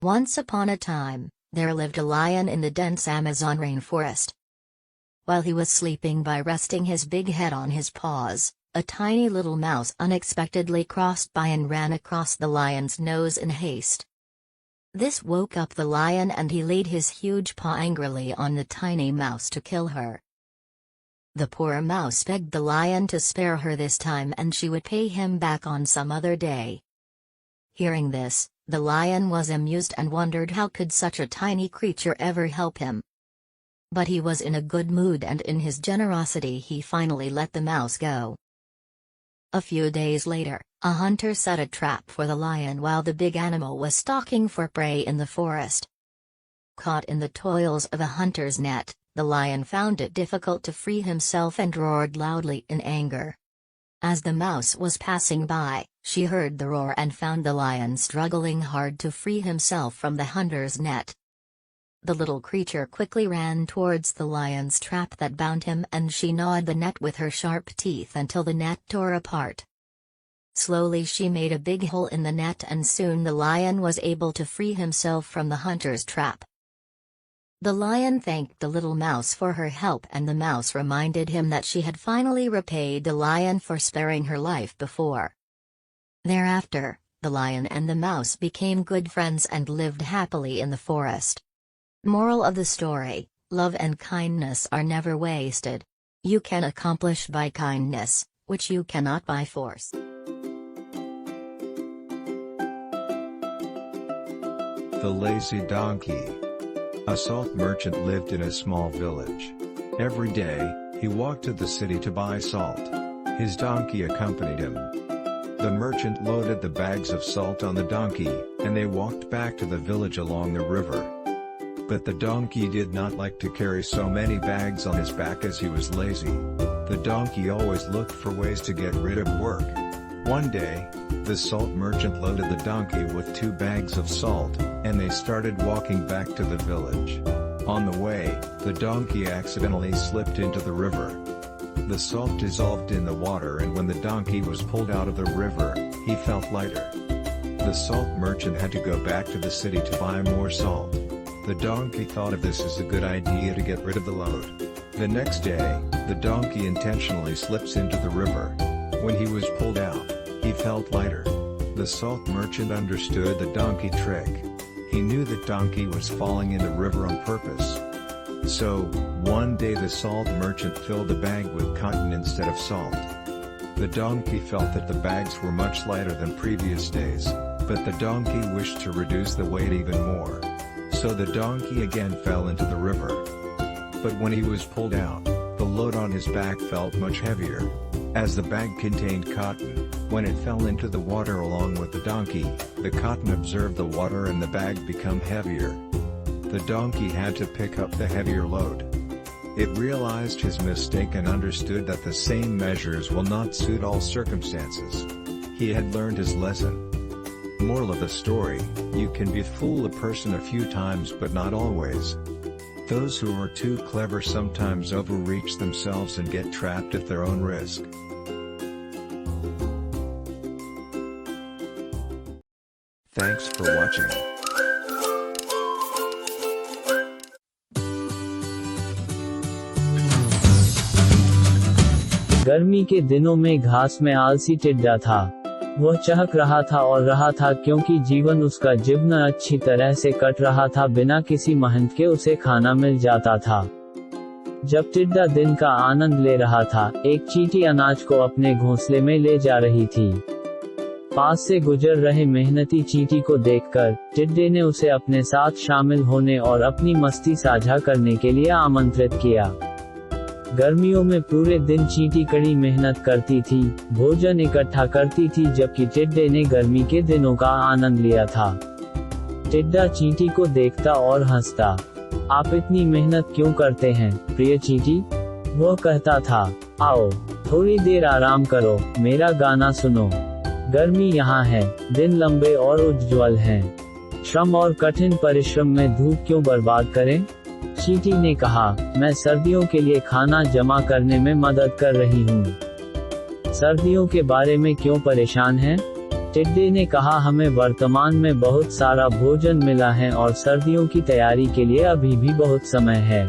Once upon a time, there lived a lion in the dense Amazon rainforest. While he was sleeping by resting his big head on his paws, a tiny little mouse unexpectedly crossed by and ran across the lion's nose in haste. This woke up the lion and he laid his huge paw angrily on the tiny mouse to kill her. The poor mouse begged the lion to spare her this time and she would pay him back on some other day. Hearing this, the lion was amused and wondered how could such a tiny creature ever help him. But he was in a good mood and in his generosity he finally let the mouse go. A few days later, a hunter set a trap for the lion while the big animal was stalking for prey in the forest. Caught in the toils of a hunter's net, the lion found it difficult to free himself and roared loudly in anger. As the mouse was passing by, she heard the roar and found the lion struggling hard to free himself from the hunter's net. The little creature quickly ran towards the lion's trap that bound him and she gnawed the net with her sharp teeth until the net tore apart. Slowly she made a big hole in the net and soon the lion was able to free himself from the hunter's trap. The lion thanked the little mouse for her help and the mouse reminded him that she had finally repaid the lion for sparing her life before. Thereafter, the lion and the mouse became good friends and lived happily in the forest. Moral of the story: love and kindness are never wasted. You can accomplish by kindness, which you cannot by force. The Lazy Donkey. A salt merchant lived in a small village. Every day, he walked to the city to buy salt. His donkey accompanied him. The merchant loaded the bags of salt on the donkey, and they walked back to the village along the river. But the donkey did not like to carry so many bags on his back as he was lazy. The donkey always looked for ways to get rid of work. One day, the salt merchant loaded the donkey with 2 bags of salt, and they started walking back to the village. On the way, the donkey accidentally slipped into the river. The salt dissolved in the water and when the donkey was pulled out of the river, he felt lighter. The salt merchant had to go back to the city to buy more salt. The donkey thought of this as a good idea to get rid of the load. The next day, the donkey intentionally slips into the river. When he was pulled out, he felt lighter. The salt merchant understood the donkey trick. He knew that donkey was falling in the river on purpose. So, one day the salt merchant filled the bag with cotton instead of salt. The donkey felt that the bags were much lighter than previous days, but the donkey wished to reduce the weight even more. So the donkey again fell into the river. But when he was pulled out, the load on his back felt much heavier. As the bag contained cotton, when it fell into the water along with the donkey, the cotton absorbed the water and the bag became heavier. The donkey had to pick up the heavier load. It realized his mistake and understood that the same measures will not suit all circumstances. He had learned his lesson. Moral of the story: you can fool a person a few times but not always. Those who are too clever sometimes overreach themselves and get trapped at their own risk. Thanks for watching. गर्मी के दिनों में घास में आलसी टिड्डा था। वह चहक रहा था और रहा था क्योंकि जीवन उसका जीवन अच्छी तरह से कट रहा था। बिना किसी मेहनत के उसे खाना मिल जाता था। जब टिड्डा दिन का आनंद ले रहा था, एक चींटी अनाज को अपने घोंसले में ले जा रही थी। पास से गुजर रहे मेहनती चींटी को देखकर टिड्डे ने उसे अपने साथ शामिल होने और अपनी मस्ती साझा करने के लिए आमंत्रित किया। गर्मियों में पूरे दिन चींटी कड़ी मेहनत करती थी, भोजन इकट्ठा करती थी, जबकि टिड्डे ने गर्मी के दिनों का आनंद लिया था। टिड्डा चींटी को देखता और हंसता। आप इतनी मेहनत क्यों करते हैं, प्रिय चींटी? वह कहता था। आओ, थोड़ी देर आराम करो, मेरा गाना सुनो। गर्मी यहाँ है, दिन लंबे और उज्ज्वल हैं। श्रम और कठिन परिश्रम में धूप क्यों बर्बाद करें? चींटी ने कहा, मैं सर्दियों के लिए खाना जमा करने में मदद कर रही हूँ। सर्दियों के बारे में क्यों परेशान हैं? टिड्डे ने कहा, हमें वर्तमान में बहुत सारा भोजन मिला है और सर्दियों की तैयारी के लिए अभी भी बहुत समय है।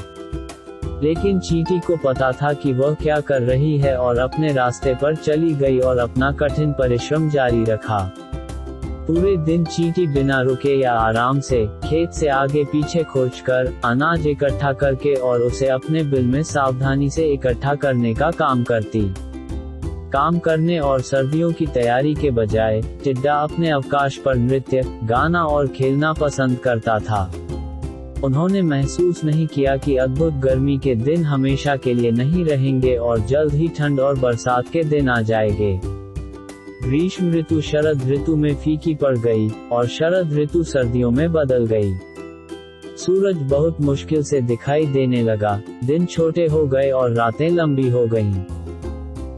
लेकिन चींटी को पता था कि वह क्या कर रही है और अपने रास्ते पर चली गई और अपना कठिन परिश्रम जारी रखा। पूरे दिन चींटी बिना रुके या आराम से खेत से आगे पीछे खोजकर अनाज इकट्ठा करके और उसे अपने बिल में सावधानी से इकट्ठा करने का काम करती। काम करने और सर्दियों की तैयारी के बजाय टिड्डा अपने अवकाश पर नृत्य, गाना और खेलना पसंद करता था। उन्होंने महसूस नहीं किया कि अद्भुत गर्मी के दिन हमेशा के लिए नहीं रहेंगे और जल्द ही ठंड और बरसात के दिन आ जाएंगे। ग्रीष्म ऋतु शरद ऋतु में फीकी पड़ गई और शरद ऋतु सर्दियों में बदल गई। सूरज बहुत मुश्किल से दिखाई देने लगा, दिन छोटे हो गए और रातें लंबी हो गईं।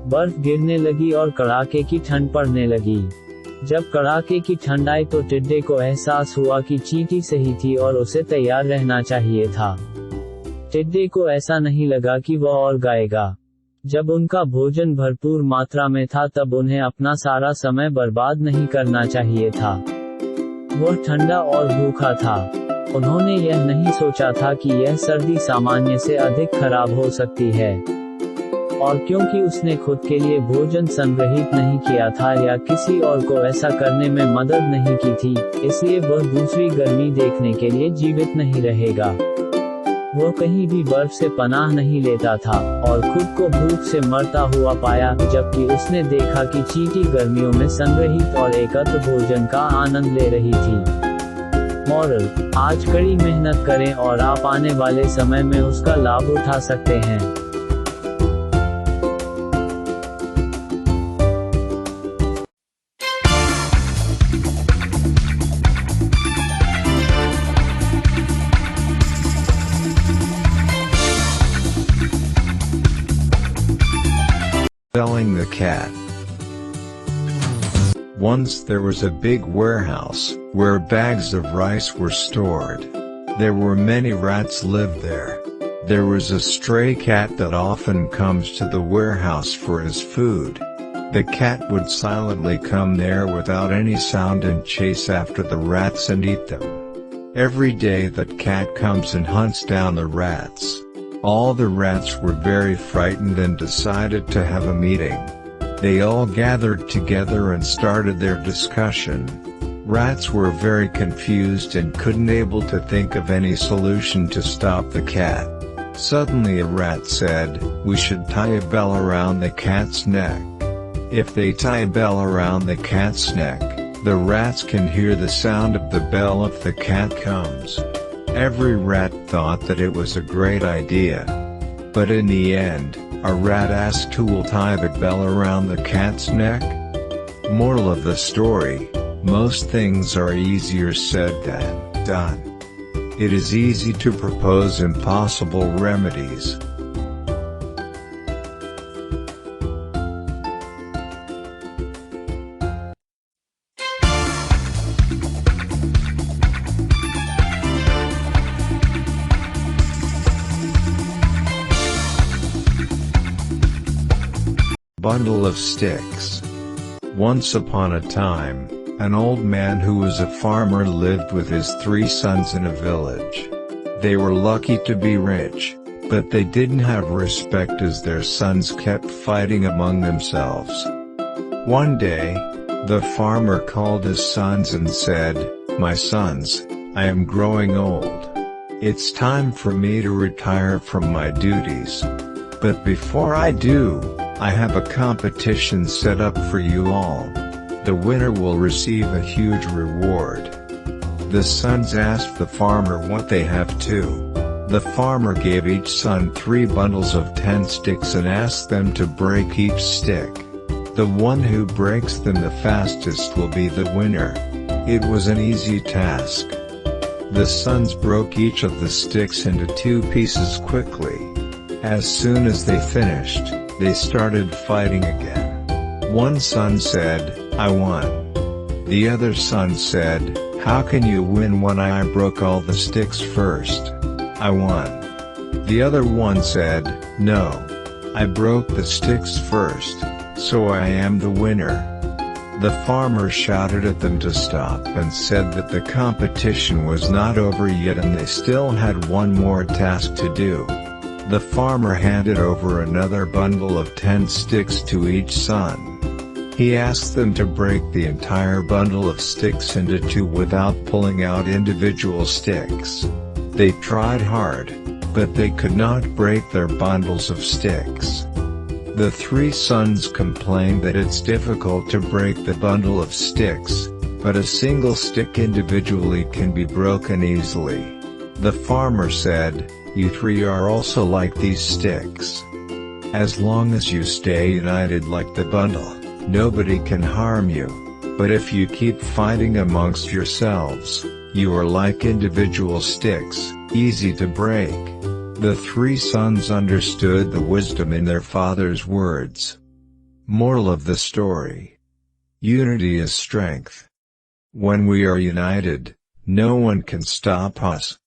बर्फ गिरने लगी और कड़ाके की ठंड पड़ने लगी। जब कड़ाके की ठंड आई तो टिड्डे को एहसास हुआ कि चींटी सही थी और उसे तैयार रहना चाहिए था। टिड्डे को ऐसा नहीं लगा कि वह और गाएगा। जब उनका भोजन भरपूर मात्रा में था तब उन्हें अपना सारा समय बर्बाद नहीं करना चाहिए था। वह ठंडा और भूखा था। उन्होंने यह नहीं सोचा था कि यह सर्दी सामान्य से अधिक खराब हो सकती है। और क्योंकि उसने खुद के लिए भोजन संग्रहित नहीं किया था या किसी और को ऐसा करने में मदद नहीं की थी, इसलिए वह दूसरी गर्मी देखने के लिए जीवित नहीं रहेगा। वह कहीं भी बर्फ से पनाह नहीं लेता था और खुद को भूख से मरता हुआ पाया, जबकि उसने देखा कि चींटी गर्मियों में संग्रहित और एकत्र भोजन का आनंद ले रही थी। मॉरल: आज कड़ी मेहनत करें और आप आने वाले समय में उसका लाभ उठा सकते हैं। Selling the cat. Once there was a big warehouse, where bags of rice were stored. There were many rats lived there. There was a stray cat that often comes to the warehouse for his food. The cat would silently come there without any sound and chase after the rats and eat them. Every day that cat comes and hunts down the rats. All the rats were very frightened and decided to have a meeting. They all gathered together and started their discussion. Rats were very confused and couldn't able to think of any solution to stop the cat. Suddenly a rat said, "We should tie a bell around the cat's neck. If they tie a bell around the cat's neck, the rats can hear the sound of the bell if the cat comes." Every rat thought that it was a great idea. But in the end, a rat asked who will tie the bell around the cat's neck? Moral of the story: most things are easier said than done. It is easy to propose impossible remedies. Bundle of sticks. Once upon a time, an old man who was a farmer lived with his 3 sons in a village. They were lucky to be rich, but they didn't have respect as their sons kept fighting among themselves. One day, the farmer called his sons and said, "My sons, I am growing old. It's time for me to retire from my duties. But before I do, I have a competition set up for you all. The winner will receive a huge reward." The sons asked the farmer what they have to. The farmer gave each son 3 bundles of 10 sticks and asked them to break each stick. The one who breaks them the fastest will be the winner. It was an easy task. The sons broke each of the sticks into 2 pieces quickly. As soon as they finished, they started fighting again. One son said, "I won." The other son said, "How can you win when I broke all the sticks first? I won." The other one said, "No. I broke the sticks first, so I am the winner." The farmer shouted at them to stop and said that the competition was not over yet and they still had one more task to do. The farmer handed over another bundle of 10 sticks to each son. He asked them to break the entire bundle of sticks into two without pulling out individual sticks. They tried hard, but they could not break their bundles of sticks. The 3 sons complained that it's difficult to break the bundle of sticks, but a single stick individually can be broken easily. The farmer said, "You 3 are also like these sticks. As long as you stay united like the bundle, nobody can harm you. But if you keep fighting amongst yourselves, you are like individual sticks, easy to break." The 3 sons understood the wisdom in their father's words. Moral of the story: unity is strength. When we are united, no one can stop us.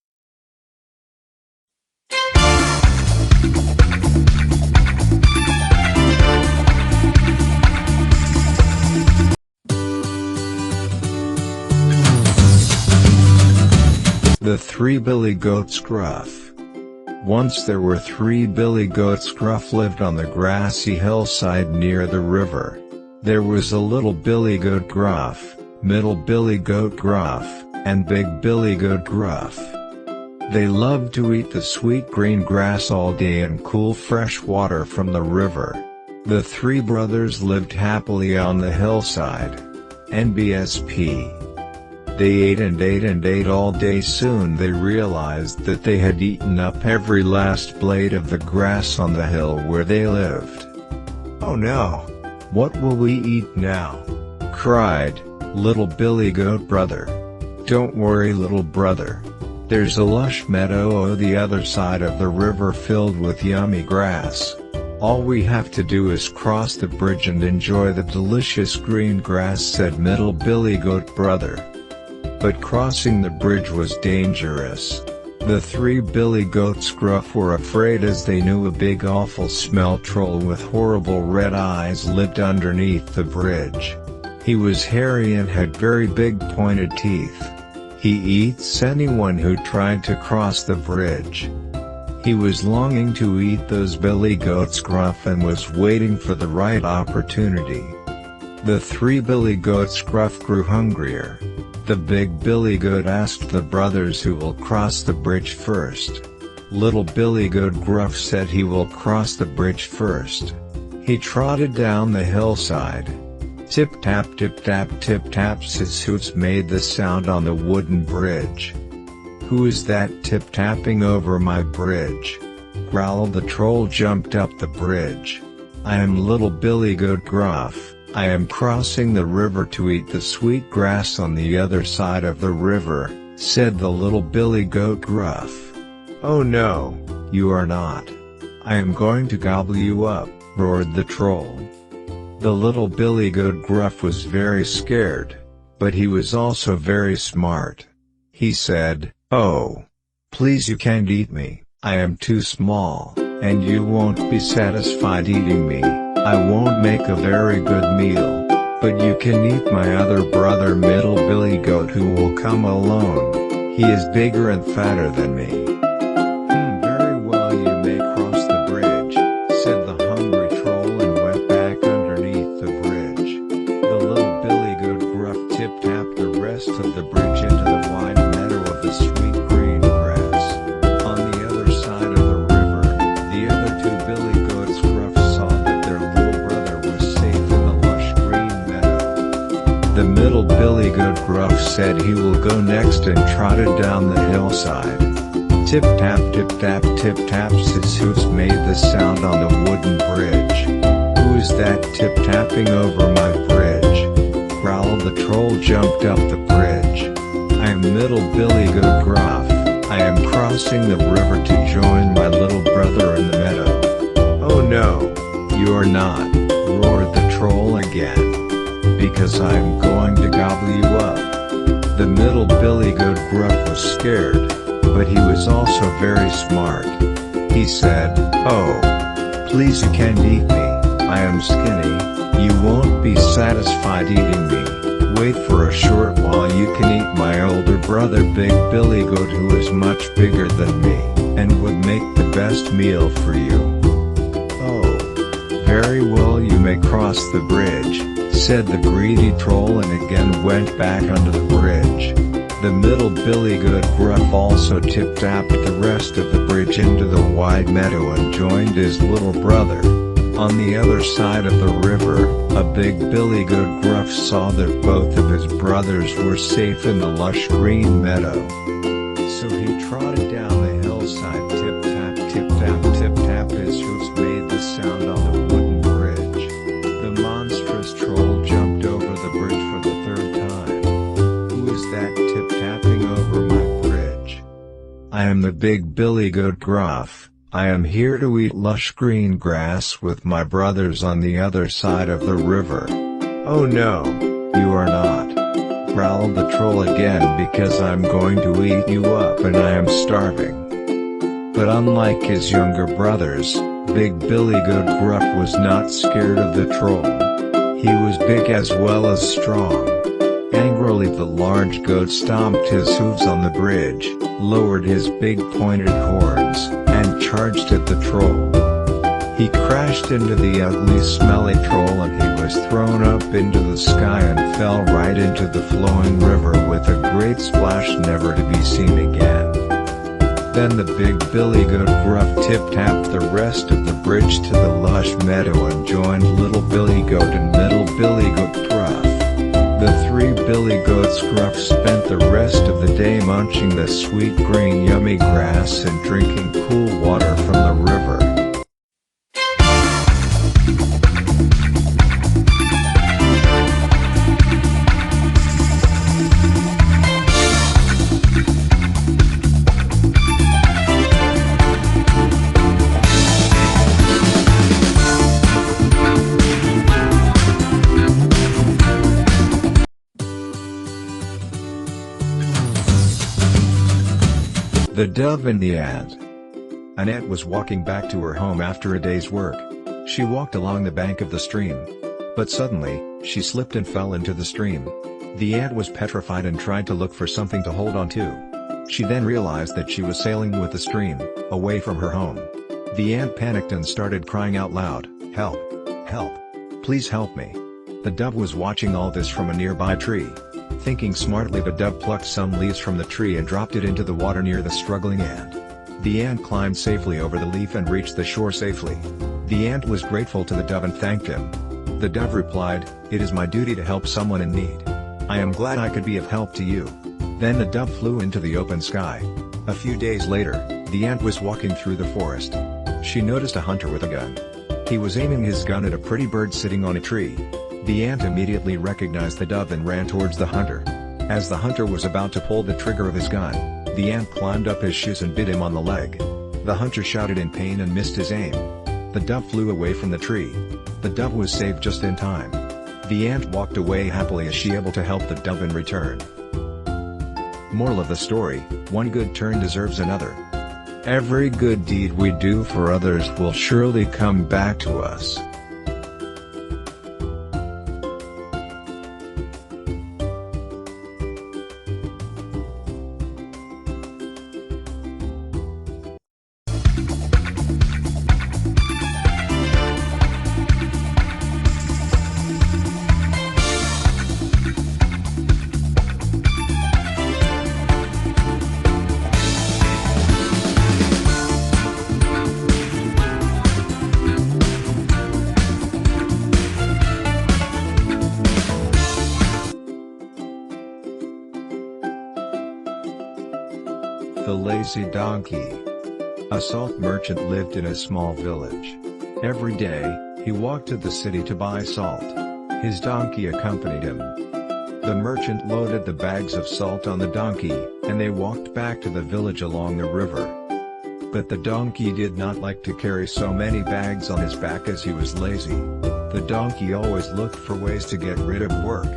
The 3 Billy Goats Gruff. Once there were 3 Billy Goats. Gruff lived on the grassy hillside near the river. There was a little Billy Goat Gruff, middle Billy Goat Gruff, and big Billy Goat Gruff. They loved to eat the sweet green grass all day and cool fresh water from the river. The 3 brothers lived happily on the hillside. NBSP. They ate and ate and ate all day. Soon they realized that they had eaten up every last blade of the grass on the hill where they lived. "Oh no! What will we eat now?" cried little Billy Goat Brother. "Don't worry, little brother. There's a lush meadow on the other side of the river filled with yummy grass. All we have to do is cross the bridge and enjoy the delicious green grass," said middle Billy Goat Brother. But crossing the bridge was dangerous. The 3 Billy Goats Gruff were afraid as they knew a big awful smell troll with horrible red eyes lived underneath the bridge. He was hairy and had very big pointed teeth. He eats anyone who tried to cross the bridge. He was longing to eat those Billy Goats Gruff and was waiting for the right opportunity. The 3 Billy Goats Gruff grew hungrier. The big Billy Goat asked the brothers who will cross the bridge first. Little Billy Goat Gruff said he will cross the bridge first. He trotted down the hillside. Tip-tap tip-tap tip-taps his hooves made the sound on the wooden bridge. "Who is that tip-tapping over my bridge?" growled the troll. Jumped up the bridge. "I am little Billy Goat Gruff. I am crossing the river to eat the sweet grass on the other side of the river," said the little Billy Goat Gruff. "Oh no, you are not. I am going to gobble you up," roared the troll. The little Billy Goat Gruff was very scared, but he was also very smart. He said, "Oh, please, you can't eat me. I am too small, and you won't be satisfied eating me. I won't make a very good meal, but you can eat my other brother middle Billy Goat who will come alone. He is bigger and fatter than me." "Very well, you may cross the bridge," said the hungry troll and went back underneath the bridge. The little Billy Goat Gruff tip-tapped the rest of the bridge into the wide meadow of the sweet green grass. On the other side of the river, the other 2 Billy Goats Gruff saw that their little brother was safe in the lush green meadow. The middle Billy Goat Gruff said he will go next and trotted down the hillside. Tip-tap tip-tap tip-taps his hooves made the sound on the wooden bridge. "Who is that tip-tapping over my bridge?" growled the troll. Jumped up the bridge. "I am middle Billy Goat Gruff. I am crossing the river to join my little brother in the meadow." "Oh no, you are not," roared the troll again. "Because I am going to gobble you up." The middle Billy Goat Gruff was scared, but he was also very smart. He said, "Oh, please, you can't eat me. I am skinny, You won't be satisfied eating me. Wait for a short while, you can eat my older brother Big Billy Goat, who is much bigger than me, and would make the best meal for you." "Oh, very well, you may cross the bridge," said the greedy troll, and again went back under the bridge. The middle Billy Goat Gruff also tip-tapped the rest of the bridge into the wide meadow and joined his little brother. On the other side of the river, a big Billy Goat Gruff saw that both of his brothers were safe in the lush green meadow. So he trotted down the hillside, tip-tap, tip-tap, tip-tap. His hoofs made the sound on the wooden bridge. The monstrous troll jumped over the bridge for the third time. "Who is that tip-tapping over my bridge?" "I am the big Billy Goat Gruff. I am here to eat lush green grass with my brothers on the other side of the river." "Oh no, you are not," growled the troll again, "because I'm going to eat you up and I am starving." But unlike his younger brothers, Big Billy Goat Gruff was not scared of the troll. He was big as well as strong. Angrily the large goat stomped his hooves on the bridge, lowered his big pointed horns, and charged at the troll. He crashed into the ugly smelly troll, and he was thrown up into the sky and fell right into the flowing river with a great splash, never to be seen again. Then the big Billy Goat Gruff tip-tapped the rest of the bridge to the lush meadow and joined little Billy Goat and middle Billy Goat Gruff. The three Billy Goats Gruff spent the rest of the day munching the sweet green yummy grass and drinking cool water from the river. The Dove and the Ant. An ant was walking back to her home after a day's work. She walked along the bank of the stream. But suddenly, she slipped and fell into the stream. The ant was petrified and tried to look for something to hold on to. She then realized that she was sailing with the stream, away from her home. The ant panicked and started crying out loud, "Help! Help! Please help me!" The dove was watching all this from a nearby tree. Thinking smartly, the dove plucked some leaves from the tree and dropped it into the water near the struggling ant. The ant climbed safely over the leaf and reached the shore safely. The ant was grateful to the dove and thanked him. The dove replied, "It is my duty to help someone in need. I am glad I could be of help to you." Then the dove flew into the open sky. A few days later, the ant was walking through the forest. She noticed a hunter with a gun. He was aiming his gun at a pretty bird sitting on a tree. The ant immediately recognized the dove and ran towards the hunter. As the hunter was about to pull the trigger of his gun, the ant climbed up his shoes and bit him on the leg. The hunter shouted in pain and missed his aim. The dove flew away from the tree. The dove was saved just in time. The ant walked away happily as she able to help the dove in return. Moral of the story: one good turn deserves another. Every good deed we do for others will surely come back to us. The Lazy Donkey. A salt merchant lived in a small village. Every day, he walked to the city to buy salt. His donkey accompanied him. The merchant loaded the bags of salt on the donkey, and they walked back to the village along the river. But the donkey did not like to carry so many bags on his back, as he was lazy. The donkey always looked for ways to get rid of work.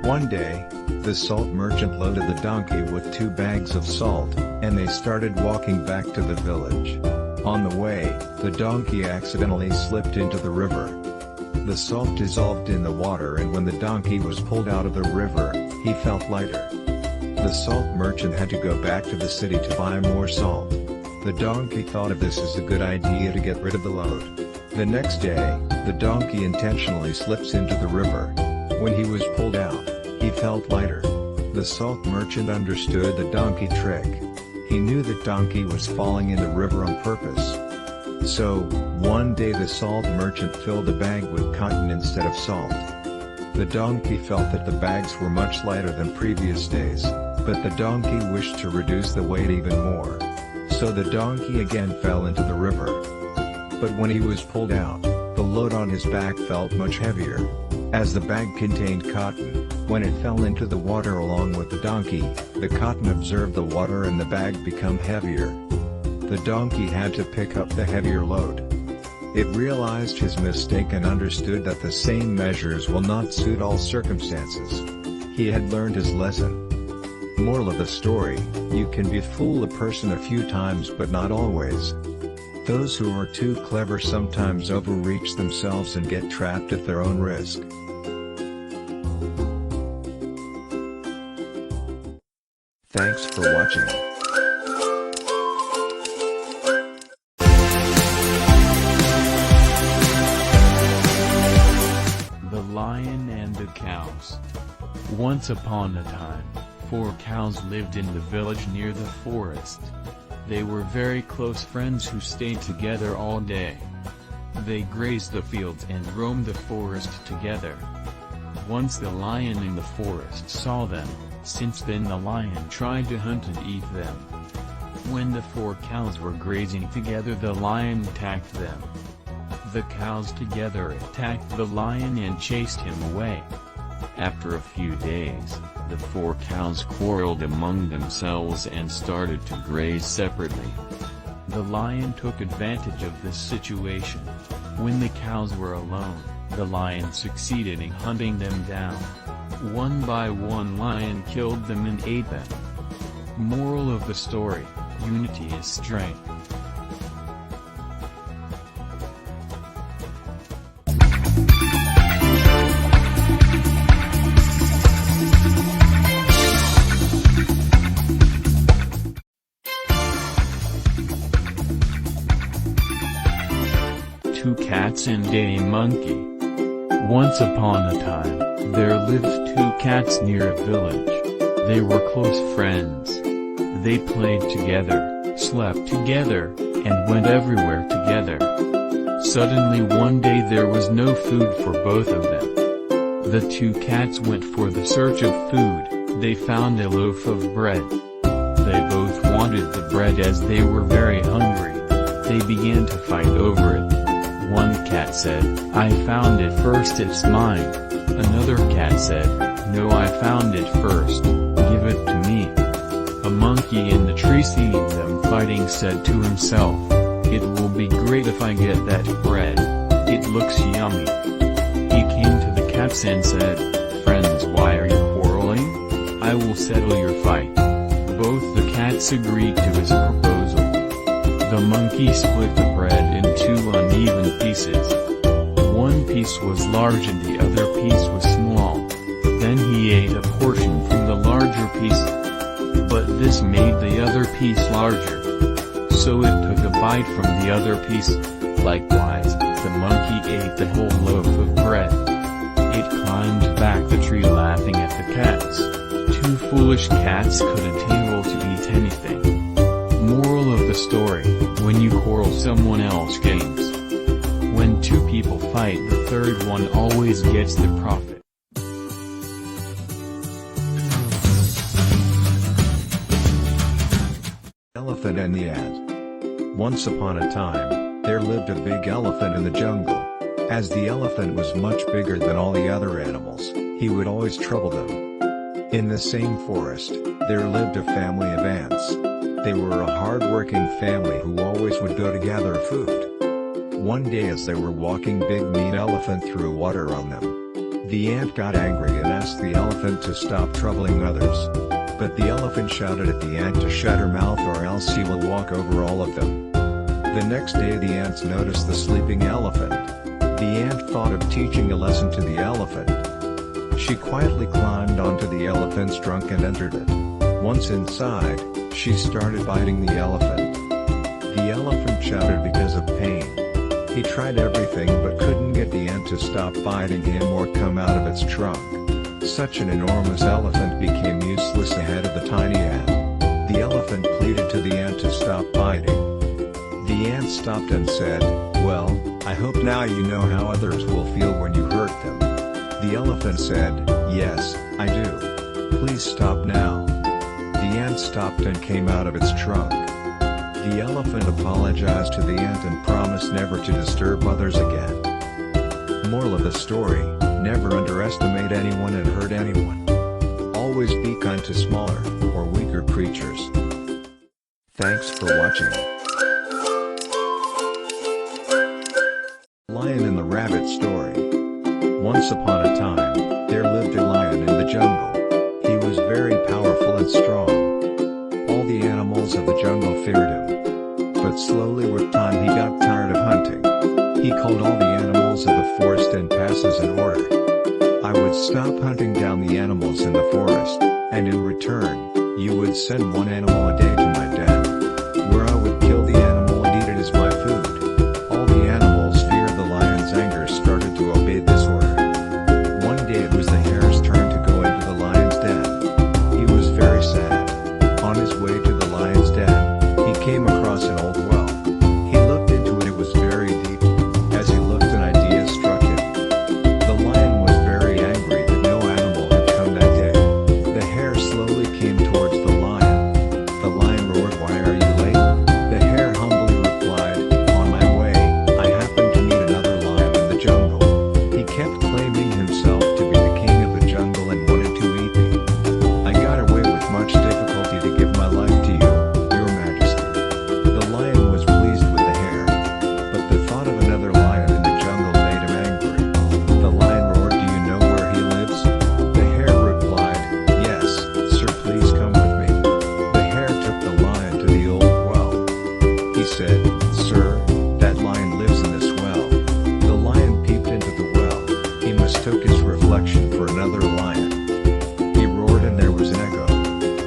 One day, the salt merchant loaded the donkey with 2 bags of salt, and they started walking back to the village. On the way, the donkey accidentally slipped into the river. The salt dissolved in the water, and when the donkey was pulled out of the river, he felt lighter. The salt merchant had to go back to the city to buy more salt. The donkey thought of this as a good idea to get rid of the load. The next day, the donkey intentionally slips into the river. When he was pulled out, he felt lighter. The salt merchant understood the donkey trick. He knew that donkey was falling in the river on purpose. So, one day the salt merchant filled a bag with cotton instead of salt. The donkey felt that the bags were much lighter than previous days, but the donkey wished to reduce the weight even more. So the donkey again fell into the river. But when he was pulled out, the load on his back felt much heavier. As the bag contained cotton, when it fell into the water along with the donkey, the cotton absorbed the water and the bag became heavier. The donkey had to pick up the heavier load. It realized his mistake and understood that the same measures will not suit all circumstances. He had learned his lesson. Moral of the story: you can befool a person a few times but not always. Those who are too clever sometimes overreach themselves and get trapped at their own risk. Thanks for watching. The Lion and the Cows. Once upon a time, 4 cows lived in the village near the forest. They were very close friends who stayed together all day. They grazed the fields and roamed the forest together. Once the lion in the forest saw them. Since then the lion tried to hunt and eat them. When the 4 cows were grazing together, the lion attacked them. The cows together attacked the lion and chased him away. After a few days, the 4 cows quarreled among themselves and started to graze separately. The lion took advantage of this situation. When the cows were alone, the lion succeeded in hunting them down. One by one, lion killed them and ate them. Moral of the story: unity is strength. Two cats and a monkey. Once upon a time, there lived 2 cats near a village. They were close friends. They played together, slept together, and went everywhere together. Suddenly one day there was no food for both of them. The 2 cats went for the search of food. They found a loaf of bread. They both wanted the bread as they were very hungry. They began to fight over it. One cat said, "I found it first, it's mine." Another cat said, "No, I found it first, give it to me." A monkey in the tree, seeing them fighting, said to himself, "It will be great if I get that bread. It looks yummy." He came to the cats and said, "Friends, why are you quarreling? I will settle your fight." Both the cats agreed to his proposal. The monkey split the bread in 2 uneven pieces. One piece was large and the other piece was small. Then he ate a portion from the larger piece. But this made the other piece larger. So it took a bite from the other piece. Likewise, the monkey ate the whole loaf of bread. It climbed back the tree laughing at the cats. 2 foolish cats couldn't able to eat anything. Moral of the story: when you quarrel, someone else gains. When 2 people fight, the third one always gets the profit. Elephant and the Ant. Once upon a time, there lived a big elephant in the jungle. As the elephant was much bigger than all the other animals, he would always trouble them. In the same forest, there lived a family of ants. They were a hard-working family who always would go to gather food. One day as they were walking, Big Mean Elephant threw water on them. The ant got angry and asked the elephant to stop troubling others. But the elephant shouted at the ant to shut her mouth or else he will walk over all of them. The next day the ants noticed the sleeping elephant. The ant thought of teaching a lesson to the elephant. She quietly climbed onto the elephant's trunk and entered it. Once inside, she started biting the elephant. The elephant shouted because of pain. He tried everything but couldn't get the ant to stop biting him or come out of its trunk. Such an enormous elephant became useless ahead of the tiny ant. The elephant pleaded to the ant to stop biting. The ant stopped and said, "Well, I hope now you know how others will feel when you hurt them." The elephant said, "Yes, I do. Please stop now." The ant stopped and came out of its trunk. The elephant apologized to the ant and promised never to disturb others again. Moral of the story: never underestimate anyone and hurt anyone. Always be kind to smaller, or weaker creatures. Thanks for watching. Lion and the Rabbit Story. Once upon a time, there lived a lion in the jungle. He was very powerful and strong. All the animals of the jungle feared him. But slowly with time he got tired of hunting. He called all the animals of the forest and passes an order. I would stop hunting down the animals in the forest, and in return, you would send one animal a day to my den, where I would kill the animal and eat it as my food. All the animals feared the lion's anger started to obey this order. One day it was the hare's turn to go into the lion's den. He was very sad. On his way to the lion's den, he came across an old well. He looked into it, it was very deep. As he looked, an idea struck him. The lion was very angry that no animal had come that day. The hare slowly came towards the lion. The lion roared, "Why are you late?" The hare humbly replied, "On my way, I happened to meet another lion in the jungle. He kept claiming himself to be the king of the jungle and wanted to eat me. I got away with much difficulty to give my life to you, Your Majesty." The lion was pleased with the hare, but the thought of another lion in the jungle made him angry. The lion roared, "Do you know where he lives?" The hare replied, "Yes, sir, please come with me." The hare took the lion to the old well. He said, "Sir, that lion lives in this well." The lion peeped into the well. He mistook his reflection for another lion. He roared and there was an echo.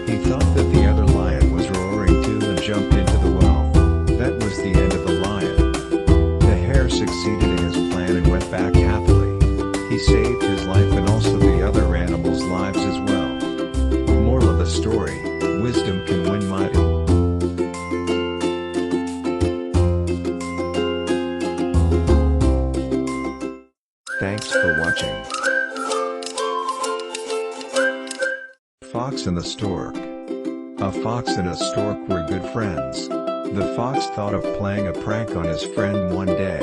He thought that the other lion was roaring too and jumped into the well. That was the end of the lion. The hare succeeded in his plan and went back happily. He saved his life and also the other animals' lives as well. Moral of the story: wisdom can win mighty. Thanks for watching. Fox and the Stork. A fox and a stork were good friends. The fox thought of playing a prank on his friend one day.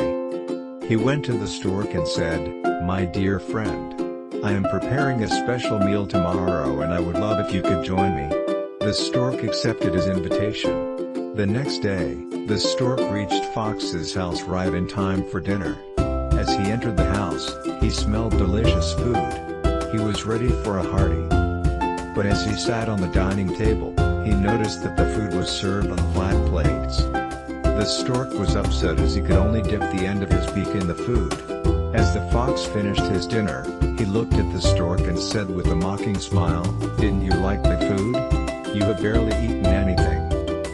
He went to the stork and said, "My dear friend, I am preparing a special meal tomorrow and I would love if you could join me." The stork accepted his invitation. The next day, the stork reached Fox's house right in time for dinner. As he entered the house, he smelled delicious food. He was ready for a hearty. But as he sat on the dining table, he noticed that the food was served on flat plates. The stork was upset as he could only dip the end of his beak in the food. As the fox finished his dinner, he looked at the stork and said with a mocking smile, "Didn't you like the food? You have barely eaten anything."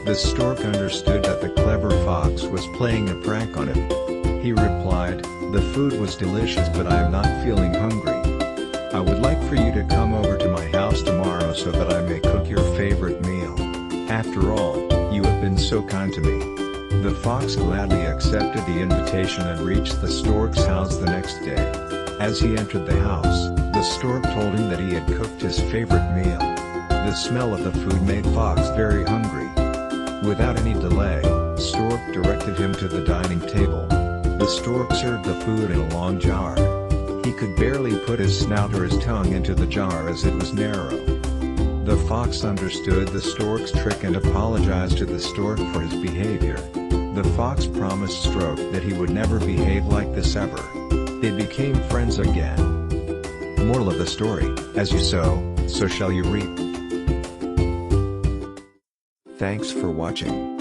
The stork understood that the clever fox was playing a prank on him. He replied, "The food was delicious but I am not feeling hungry. I would like for you to come over to my house tomorrow so that I may cook your favorite meal. After all, you have been so kind to me." The fox gladly accepted the invitation and reached the stork's house the next day. As he entered the house, the stork told him that he had cooked his favorite meal. The smell of the food made Fox very hungry. Without any delay, Stork directed him to the dining table. The stork served the food in a long jar. He could barely put his snout or his tongue into the jar as it was narrow. The fox understood the stork's trick and apologized to the stork for his behavior. The fox promised Stork that he would never behave like this ever. They became friends again. Moral of the story: as you sow, so shall you reap. Thanks for watching.